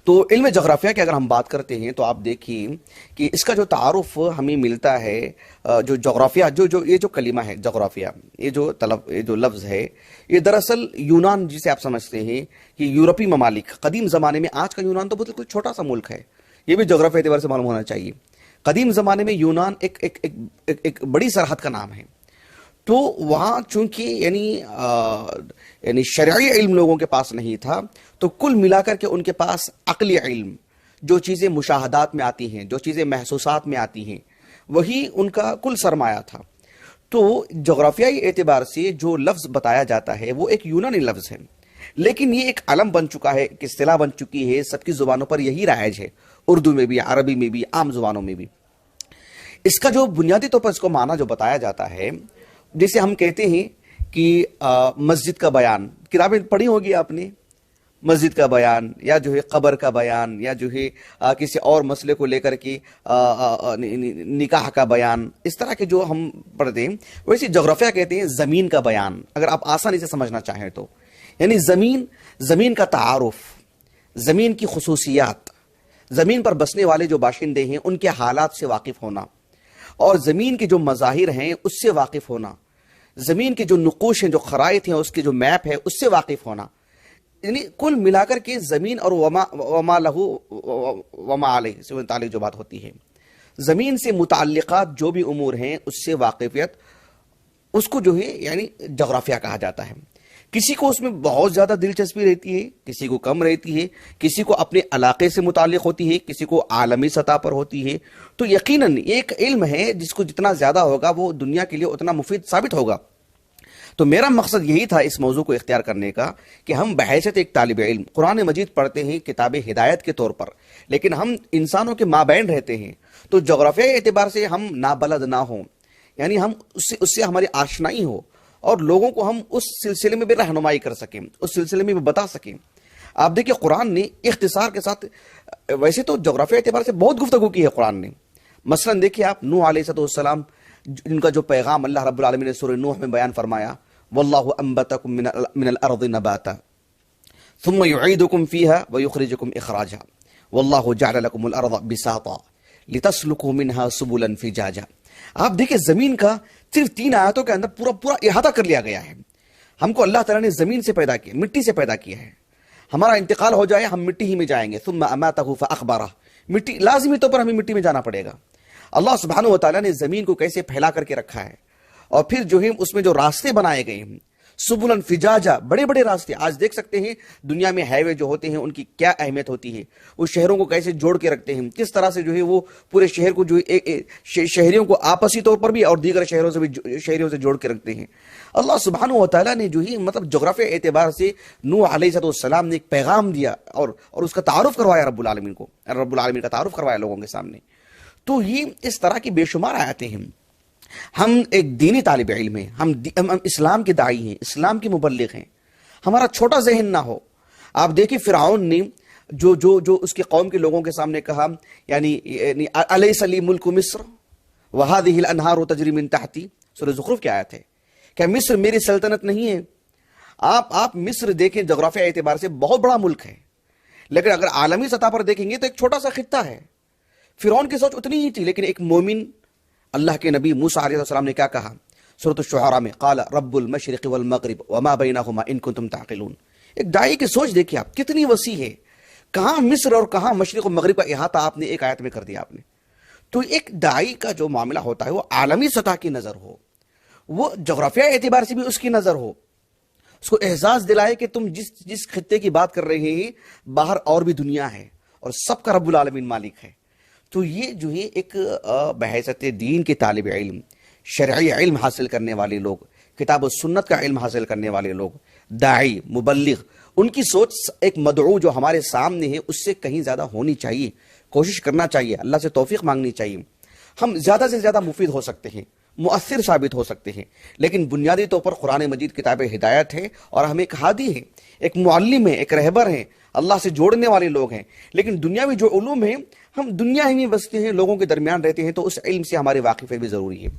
تو علم جغرافیہ کی اگر ہم بات کرتے ہیں تو آپ دیکھیے کہ اس کا جو تعارف ہمیں ملتا ہے، جو جغرافیہ یہ جو کلمہ ہے جغرافیہ، یہ جو لفظ ہے، یہ دراصل یونان جسے آپ سمجھتے ہیں کہ یورپی ممالک قدیم زمانے میں، آج کا یونان تو بالکل چھوٹا سا ملک ہے، یہ بھی جغرافیہ اعتبار سے معلوم ہونا چاہیے۔ قدیم زمانے میں یونان ایک بڑی سرحد کا نام ہے۔ تو وہاں چونکہ یعنی شرعی علم لوگوں کے پاس نہیں تھا، تو کل ملا کر کے ان کے پاس عقلی علم، جو چیزیں مشاہدات میں آتی ہیں، جو چیزیں محسوسات میں آتی ہیں، وہی ان کا کل سرمایہ تھا۔ تو جغرافیائی اعتبار سے جو لفظ بتایا جاتا ہے وہ ایک یونانی لفظ ہے، لیکن یہ ایک علم بن چکا ہے، ایک اصطلاح بن چکی ہے، سب کی زبانوں پر یہی رائج ہے، اردو میں بھی، عربی میں بھی، عام زبانوں میں بھی۔ اس کا جو بنیادی طور پر اس کو معنی جو بتایا جاتا ہے، جیسے ہم کہتے ہیں کہ مسجد کا بیان، کتابیں پڑھی ہوگی آپ نے، مسجد کا بیان یا جو ہے قبر کا بیان یا جو ہے کسی اور مسئلے کو لے کر کے نکاح کا بیان، اس طرح کے جو ہم پڑھتے ہیں، ویسے جغرافیہ کہتے ہیں زمین کا بیان، اگر آپ آسانی سے سمجھنا چاہیں تو، یعنی زمین کا تعارف، زمین کی خصوصیات، زمین پر بسنے والے جو باشندے ہیں ان کے حالات سے واقف ہونا، اور زمین کے جو مظاہر ہیں اس سے واقف ہونا، زمین کے جو نقوش ہیں، جو خرائط ہیں، اس کے جو میپ ہے اس سے واقف ہونا، یعنی کل ملا کر کے زمین اور وما لہو وما علیہ سے متعلق جو بات ہوتی ہے، زمین سے متعلقات جو بھی امور ہیں اس سے واقفیت، اس کو جو ہے یعنی جغرافیہ کہا جاتا ہے۔ کسی کو اس میں بہت زیادہ دلچسپی رہتی ہے، کسی کو کم رہتی ہے، کسی کو اپنے علاقے سے متعلق ہوتی ہے، کسی کو عالمی سطح پر ہوتی ہے۔ تو یقیناً ایک علم ہے جس کو جتنا زیادہ ہوگا وہ دنیا کے لیے اتنا مفید ثابت ہوگا۔ تو میرا مقصد یہی تھا اس موضوع کو اختیار کرنے کا کہ ہم بحیثیت ایک طالب علم قرآن مجید پڑھتے ہیں کتاب ہدایت کے طور پر، لیکن ہم انسانوں کے مابین رہتے ہیں، تو جغرافیائی اعتبار سے ہم نابلد نہ ہوں، یعنی ہم اس سے ہماری آشنائی ہو اور لوگوں کو ہم اس سلسلے میں بھی رہنمائی کر سکیں، اس سلسلے میں بھی بتا سکیں۔ آپ دیکھیں قرآن نے اختصار کے ساتھ، ویسے تو جغرافیہ اعتبار سے بہت گفتگو کی ہے قرآن نے، مثلا دیکھیں آپ نوح علیہ السلام، ان کا جو پیغام اللہ رب العالمین نے سورہ نوح میں بیان فرمایا، واللہ انبتکم من الارض نباتا ثم یعیدکم فیہا ویخرجکم اخراجا واللہ جعل لکم الارض بساطا لتسلکوا منہا سبلا فجاجا۔ آپ دیکھیں زمین کا صرف 3 آیاتوں کے اندر پورا احاطہ کر لیا گیا ہے۔ ہم کو اللہ تعالیٰ نے زمین سے پیدا کیا، مٹی سے پیدا کیا ہے، ہمارا انتقال ہو جائے ہم مٹی ہی میں جائیں گے، ثم اماتہ فاخبرہ، مٹی لازمی طور پر ہمیں مٹی میں جانا پڑے گا۔ اللہ سبحانہ و تعالیٰ نے زمین کو کیسے پھیلا کر کے رکھا ہے، اور پھر جو ہے اس میں جو راستے بنائے گئے ہیں، سبلن فجاجا، بڑے بڑے راستے، آج دیکھ سکتے ہیں دنیا میں ہائی وے جو ہوتے ہیں ان کی کیا اہمیت ہوتی ہے، وہ شہروں کو کیسے جوڑ کے رکھتے ہیں، کس طرح سے جو ہے وہ پورے شہر کو جو شہریوں کو آپسی طور پر بھی اور دیگر شہریوں سے جوڑ کے رکھتے ہیں۔ اللہ سبحانہ و تعالیٰ نے جو ہی مطلب جغرافیہ اعتبار سے نوح علیہ السلام نے ایک پیغام دیا اور اس کا تعارف کروایا، رب العالمین کا تعارف کروایا لوگوں کے سامنے۔ تو یہ اس طرح کی بے شمار آیاتیں ہیں۔ ہم ایک دینی طالب علم ہیں، ہم اسلام کے داعی ہیں، اسلام کے مبلغ ہیں، ہمارا چھوٹا ذہن نہ ہو۔ آپ دیکھیں فرعون نے جو اس کے قوم کے لوگوں کے سامنے کہا، یعنی الیس لی ملک مصر وہذہ الانہار تجری من تحتی، سورہ زخرف کی آیت ہے، کیا مصر میری سلطنت نہیں ہے؟ آپ مصر دیکھیں جغرافیہ اعتبار سے بہت بڑا ملک ہے، لیکن اگر عالمی سطح پر دیکھیں گے تو ایک چھوٹا سا خطہ ہے۔ فرعون کی سوچ اتنی ہی تھی، لیکن ایک مومن اللہ کے نبی موسیٰ علیہ السلام نے کیا کہا سورۃ الشعراء میں، قال رب المشرق والمغرب وما بینہما ان کنتم تعقلون۔ ایک داعی کی سوچ دیکھیں آپ کتنی وسیع ہے، کہاں مصر اور کہاں مشرق و مغرب کا احاطہ آپ نے ایک آیت میں کر دیا آپ نے۔ تو ایک داعی کا جو معاملہ ہوتا ہے وہ عالمی سطح کی نظر ہو، وہ جغرافیہ اعتبار سے بھی اس کی نظر ہو، اس کو احساس دلائے کہ تم جس خطے کی بات کر رہے ہیں باہر اور بھی دنیا ہے اور سب کا رب العالمین مالک ہے۔ تو یہ جو ہے ایک بحیثیت دین کے طالب علم، شرعی علم حاصل کرنے والے لوگ، کتاب و سنت کا علم حاصل کرنے والے لوگ، داعی، مبلغ، ان کی سوچ ایک مدعو جو ہمارے سامنے ہے اس سے کہیں زیادہ ہونی چاہیے، کوشش کرنا چاہیے، اللہ سے توفیق مانگنی چاہیے۔ ہم زیادہ سے زیادہ مفید ہو سکتے ہیں، مؤثر ثابت ہو سکتے ہیں، لیکن بنیادی طور پر قرآن مجید کتاب ہدایت ہے اور ہم ایک ہادی ہیں، ایک معلم ہیں، ایک رہبر ہیں، اللہ سے جوڑنے والے لوگ ہیں۔ لیکن دنیاوی جو علوم ہیں، ہم دنیا ہی میں بستے ہیں، لوگوں کے درمیان رہتے ہیں، تو اس علم سے ہماری واقفیت بھی ضروری ہے۔